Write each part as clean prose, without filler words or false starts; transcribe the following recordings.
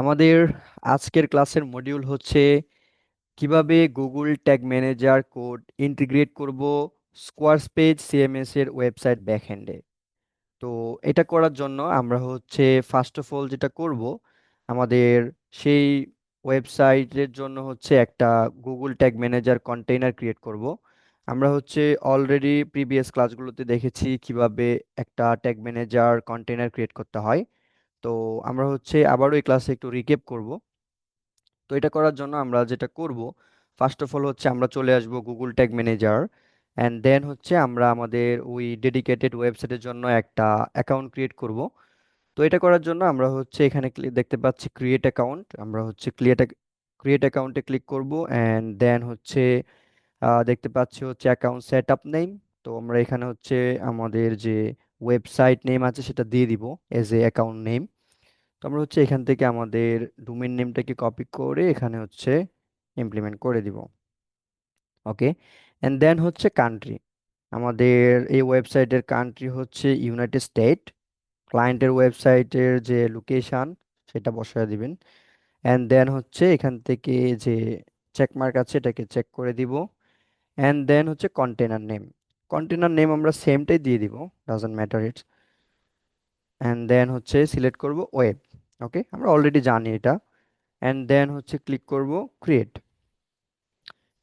আমাদের আজকের ক্লাসের মডিউল হচ্ছে কিভাবে Google tag manager code integrate করব স্কোয়ারপেজ সিএমএস এর ওয়েবসাইট ব্যাকএন্ডে। তো এটা করার জন্য আমরা হচ্ছে ফার্স্ট অফ অল যেটা করব, আমাদের সেই ওয়েবসাইটের জন্য হচ্ছে একটা Google tag manager container create করব। আমরা হচ্ছে অলরেডি প্রিভিয়াস ক্লাসগুলোতে দেখেছি কিভাবে একটা ট্যাগ ম্যানেজার কন্টেইনার ক্রিয়েট করতে হয়। তো আমরা হচ্ছে আবারও এই ক্লাসে একটু রিক্যাপ করব। তো এটা করার জন্য আমরা যেটা করব, ফার্স্ট অফ অল হচ্ছে আমরা চলে আসব Google tag manager, and then হচ্ছে আমরা আমাদের ওই ডেডিকেটেড ওয়েবসাইটের জন্য একটা অ্যাকাউন্ট ক্রিয়েট করব। তো এটা করার জন্য আমরা হচ্ছে এখানে দেখতে পাচ্ছি ক্রিয়েট অ্যাকাউন্ট, আমরা হচ্ছে ক্রিয়েট অ্যাকাউন্টে ক্লিক করব, অ্যান্ড দেন হচ্ছে দেখতে পাচ্ছি হচ্ছে অ্যাকাউন্ট সেট আপ নেম। তো আমরা এখানে হচ্ছে আমাদের যে ওয়েবসাইট নেম আছে সেটা দিয়ে দিব এজ এ অ্যাকাউন্ট নেম। তো আমরা হচ্ছে এখান থেকে আমাদের ডোমেইন নেমটাকে কপি করে এখানে হচ্ছে ইমপ্লিমেন্ট করে দিব। ওকে, এন্ড দেন হচ্ছে কান্ট্রি, আমাদের এই ওয়েবসাইটের কান্ট্রি হচ্ছে ইউনাইটেড স্টেট। ক্লায়েন্টের ওয়েবসাইটের যে লোকেশন সেটা বসায় দিবেন, এন্ড দেন হচ্ছে এখান থেকে যে চেক মার্ক আছে এটাকে চেক করে দিব, এন্ড দেন হচ্ছে কন্টেনার নেম আমরা সেমটাই দিয়ে দিব, doesn't matter it's. And then হচ্ছে সিলেক্ট করব ওয়েব। ওকে, আমরা অলরেডি জানি এটা। অ্যান্ড দেন হচ্ছে ক্লিক করব ক্রিয়েট।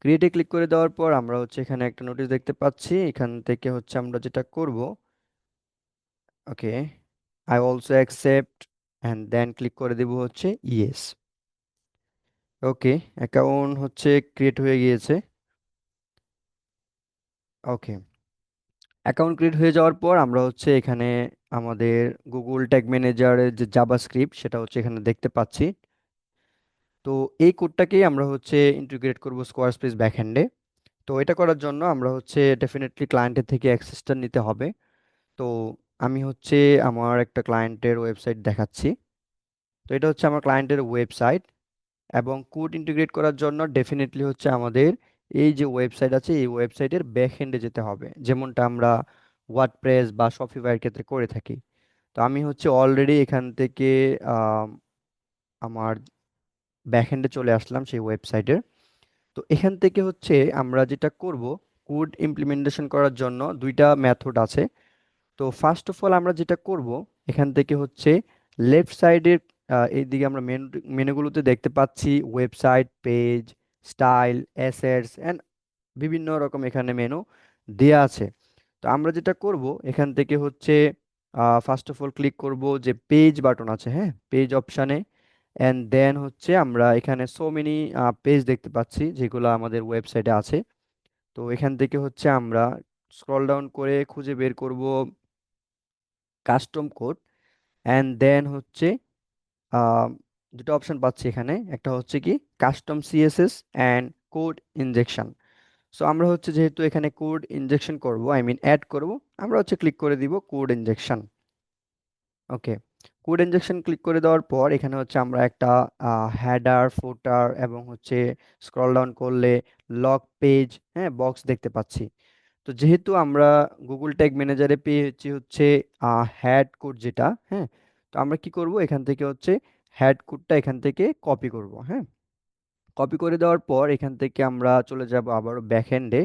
ক্রিয়েটে ক্লিক করে দেওয়ার পর আমরা হচ্ছে এখানে একটা নোটিশ দেখতে পাচ্ছি, এখান থেকে হচ্ছে আমরা যেটা করব, okay, I also accept, and then click করে দেব হচ্ছে ইয়েস। ওকে, অ্যাকাউন্ট হচ্ছে ক্রিয়েট হয়ে গিয়েছে। ওকে, অ্যাকাউন্ট ক্রিয়েট হয়ে যাওয়ার পর আমরা হচ্ছে এখানে আমাদের গুগল ট্যাগ ম্যানেজারের যে জাভাস্ক্রিপ্ট সেটা হচ্ছে এখানে দেখতে পাচ্ছি। তো এই কোডটাকেই আমরা হচ্ছে ইন্টিগ্রেট করব স্কোয়ারস্পেস ব্যাকএন্ডে। তো এটা করার জন্য আমরা হচ্ছে ডেফিনেটলি ক্লায়েন্টের থেকে অ্যাক্সেসটা নিতে হবে। তো আমি হচ্ছে আমার একটা ক্লায়েন্টের ওয়েবসাইট দেখাচ্ছি। তো এটা হচ্ছে আমার ক্লায়েন্টের ওয়েবসাইট, এবং কোড ইন্টিগ্রেট করার জন্য ডেফিনেটলি হচ্ছে আমাদের এই যে ওয়েবসাইট আছে এই ওয়েবসাইটের ব্যাক এন্ডে যেতে হবে, যেমনটা আমরা ওয়ার্ডপ্রেস বা শপিফাইয়ের ক্ষেত্রে করে থাকি। তো আমি হচ্ছে অলরেডি এখান থেকে আম, আমার ব্যাক এন্ডে চলে আসলাম সেই ওয়েবসাইটের। তো এখান থেকে হচ্ছে আমরা যেটা করব, কোড ইমপ্লিমেন্টেশন করার জন্য দুইটা মেথড আছে। তো ফার্স্ট অফ অল আমরা যেটা করব, এখান থেকে হচ্ছে লেফট সাইডের এইদিকে আমরা মেনুগুলোতে দেখতে পাচ্ছি website, page, style, assets and বিভিন্ন রকম এখানে মেনু দেয়া আছে। তো আমরা যেটা করব এখান থেকে হচ্ছে ফার্স্ট অফ অল ক্লিক করব যে পেজ বাটন আছে, হ্যাঁ, পেজ অপশানে। অ্যান্ড দেন হচ্ছে আমরা এখানে সো মেনি পেজ দেখতে পাচ্ছি যেগুলো আমাদের ওয়েবসাইটে আছে। তো এখান থেকে হচ্ছে আমরা স্ক্রল ডাউন করে খুঁজে বের করব কাস্টম কোড, অ্যান্ড দেন হচ্ছে আহ, দুটো অপশন পাচ্ছি এখানে, একটা হচ্ছে কি custom CSS and code injection. So আমরা হচ্ছে যেহেতু এখানে কোড ইনজেকশন করব, আই মিন অ্যাড করব, আমরা হচ্ছে ক্লিক করে দিব কোড ইনজেকশন। ওকে, কোড ইনজেকশন ক্লিক করে দেওয়ার পর এখানে হচ্ছে আমরা একটা হেডার, ফুটার এবং হচ্ছে স্ক্রল ডাউন করলে লগ পেজ, হ্যাঁ, বক্স দেখতে পাচ্ছি। তো যেহেতু আমরা গুগল ট্যাগ ম্যানেজারে পেয়েছি হচ্ছে হ্যাড কোড যেটা, হ্যাঁ, তো আমরা কি করব এখান থেকে হচ্ছে হ্যাড কোডটা এখান থেকে কপি করব, হ্যাঁ। কপি করে দেওয়ার পর এখান থেকে আমরা চলে যাব আবারও ব্যাকএন্ডে।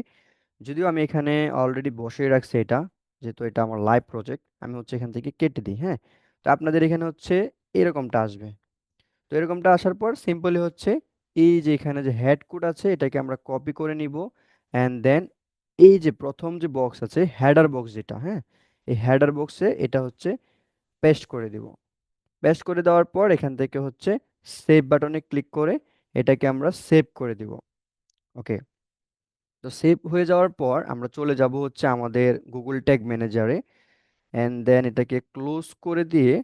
যদিও আমি এখানে অলরেডি বসিয়ে রাখছি এটা, যেহেতু এটা আমার লাইভ প্রজেক্ট, আমি হচ্ছে এখান থেকে কেটে দিই, হ্যাঁ। তো আপনাদের এখানে হচ্ছে এরকমটা আসবে। তো এরকমটা আসার পর সিম্পলি হচ্ছে এই যে এখানে যে হেড কোড আছে এটাকে আমরা কপি করে নিব, অ্যান্ড দেন এই যে প্রথম যে বক্স আছে হেডার বক্স যেটা, হ্যাঁ, এই হেডার বক্সে এটা হচ্ছে পেস্ট করে দিব। পেস্ট করে দেওয়ার পর এখান থেকে হচ্ছে সেভ বাটনে ক্লিক করে এটাকে আমরা সেভ করে দিব। ওকে, তো সেভ হয়ে যাওয়ার পর আমরা চলে যাব হচ্ছে আমাদের গুগল ট্যাগ ম্যানেজারে, অ্যান্ড দেন এটাকে ক্লোজ করে দিয়ে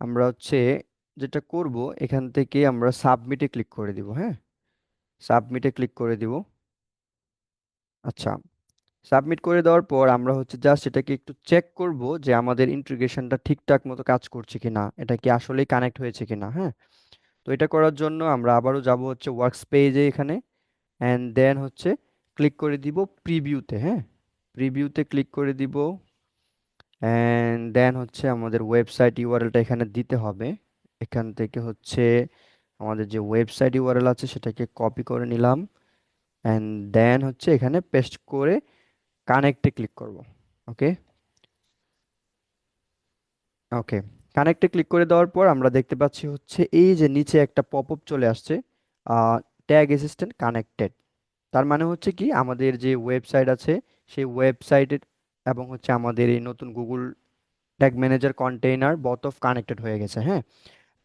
আমরা হচ্ছে যেটা করব এখান থেকে আমরা সাবমিটে ক্লিক করে দিব, হ্যাঁ, সাবমিটে ক্লিক করে দিব। আচ্ছা, সাবমিট করে দেওয়ার পর আমরা হচ্ছে জাস্ট এটাকে একটু চেক করব যে আমাদের ইন্টিগ্রেশনটা ঠিকঠাক মতো কাজ করছে কিনা, এটা কি আসলেই কানেক্ট হয়েছে কিনা, হ্যাঁ। তো এটা করার জন্য আমরা আবারও যাব হচ্ছে ওয়ার্কস পেজে এখানে, অ্যান্ড দেন হচ্ছে ক্লিক করে দিব প্রিভিউতে, হ্যাঁ, প্রিভিউতে ক্লিক করে দিব, অ্যান্ড দেন হচ্ছে আমাদের ওয়েবসাইট ইউআরএলটা এখানে দিতে হবে। এখান থেকে হচ্ছে আমাদের যে ওয়েবসাইট ইউআরএল আছে সেটাকে কপি করে নিলাম, অ্যান্ড দেন হচ্ছে এখানে পেস্ট করে কানেক্টে ক্লিক করব। ওকে, ওকে, কানেক্টে ক্লিক করে দেওয়ার পর আমরা দেখতে পাচ্ছি হচ্ছে এই যে নিচে একটা পপ আপ চলে আসছে, ট্যাগ অ্যাসিস্ট্যান্ট কানেক্টেড। তার মানে হচ্ছে কি আমাদের যে ওয়েবসাইট আছে সেই ওয়েবসাইটের এবং হচ্ছে আমাদের এই নতুন Google tag manager container both of connected হয়ে গেছে। হ্যাঁ,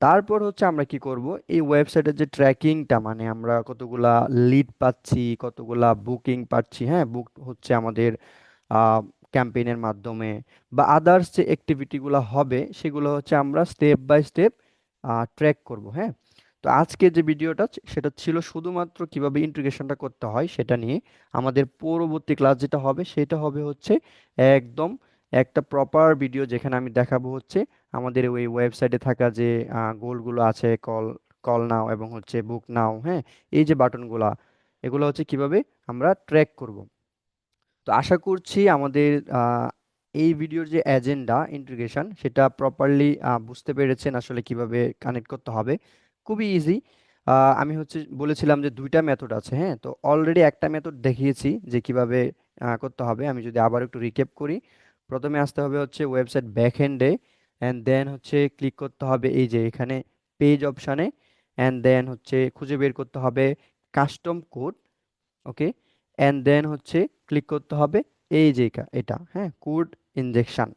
তারপর হচ্ছে আমরা কি করব, এই ওয়েবসাইটের যে ট্র্যাকিংটা, মানে আমরা কতগুলা লিড পাচ্ছি, কতগুলা বুকিং পাচ্ছি, হ্যাঁ, বুক হচ্ছে আমাদের ক্যাম্পেইনের মাধ্যমে, বা আদার্স যে অ্যাক্টিভিটিগুলো হবে সেগুলো হচ্ছে আমরা স্টেপ বাই স্টেপ ট্র্যাক করব। হ্যাঁ, তো আজকে যে ভিডিওটা সেটা ছিল শুধুমাত্র কিভাবে ইন্টিগ্রেশনটা করতে হয় সেটা নিয়ে। আমাদের পরবর্তী ক্লাস যেটা হবে সেটা হবে হচ্ছে একদম একটা প্রপার ভিডিও, যেখানে আমি দেখাবো হচ্ছে আমাদের ওই ওয়েবসাইটে থাকা যে গোলগুলো আছে, কল কল নাও এবং হচ্ছে বুক নাও, হ্যাঁ, এই যে বাটনগুলা, এগুলো হচ্ছে কিভাবে আমরা ট্র্যাক করব। তো আশা করছি আমাদের আহ, এই ভিডিওর যে এজেন্ডা ইন্টিগ্রেশন সেটা প্রপারলি বুঝতে পেরেছেন আসলে কিভাবে কানেক্ট করতে হবে। খুবই ইজি। আমি হচ্ছে বলেছিলাম যে দুইটা মেথড আছে, হ্যাঁ, তো অলরেডি একটা মেথড দেখিয়েছি যে কিভাবে করতে হবে। আমি যদি আবার একটু রিক্যাপ করি, প্রথমে আসতে হবে হচ্ছে ওয়েবসাইট ব্যাক এন্ডে, অ্যান্ড দেন হচ্ছে ক্লিক করতে হবে এই যে এখানে পেজ অপশানে, অ্যান্ড দেন হচ্ছে খুঁজে বের করতে হবে custom code. Okay, and then হচ্ছে ক্লিক করতে হবে এই যে এটা, হ্যাঁ, code injection.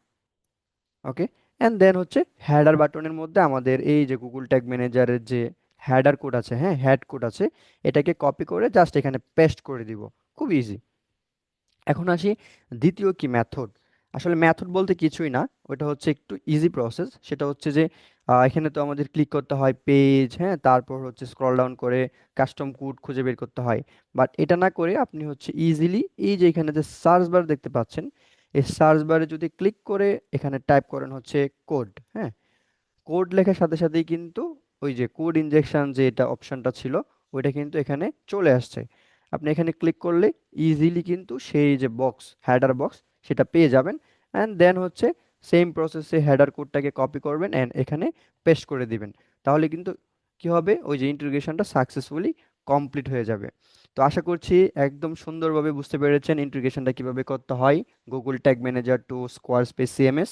Okay, and then হচ্ছে হেডার বাটনের মধ্যে আমাদের এই যে গুগল ট্যাগ ম্যানেজারের যে হেডার কোড আছে, হ্যাঁ, হেড কোড আছে, এটাকে কপি করে জাস্ট এখানে পেস্ট করে দিব। খুব ইজি। এখন আসি দ্বিতীয় কি মেথড। আসলে মেথড বলতে কিছুই না, ওটা হচ্ছে একটু ইজি প্রসেস। সেটা হচ্ছে যে এখানে তো আমাদের ক্লিক করতে হয় পেজ, হ্যাঁ, তারপর হচ্ছে স্ক্রল ডাউন করে কাস্টম কোড খুঁজে বের করতে হয়। বাট এটা না করে আপনি হচ্ছে ইজিলি এই যে এখানে যে সার্চ বার দেখতে পাচ্ছেন, এই সার্চ বারে যদি ক্লিক করে এখানে টাইপ করেন হচ্ছে কোড, হ্যাঁ, কোড লেখার সাথে সাথেই কিন্তু ওই যে কোড ইনজেকশন যে এটা অপশনটা ছিল ওইটা কিন্তু এখানে চলে আসছে। আপনি এখানে ক্লিক করলে ইজিলি কিন্তু সেই যে বক্স, হেডার বক্স, সেটা পেয়ে যাবেন। অ্যান্ড দেন হচ্ছে সেম প্রসেসে হেডার কোডটাকে কপি করবেন অ্যান্ড এখানে পেস্ট করে দিবেন। তাহলে কিন্তু কি হবে, ওই যে ইন্টিগ্রেশনটা সাকসেসফুলি কমপ্লিট হয়ে যাবে। তো আশা করছি একদম সুন্দরভাবে বুঝতে পেরেছেন ইন্টিগ্রেশনটা কিভাবে করতে হয় Google tag manager to Squarespace CMS.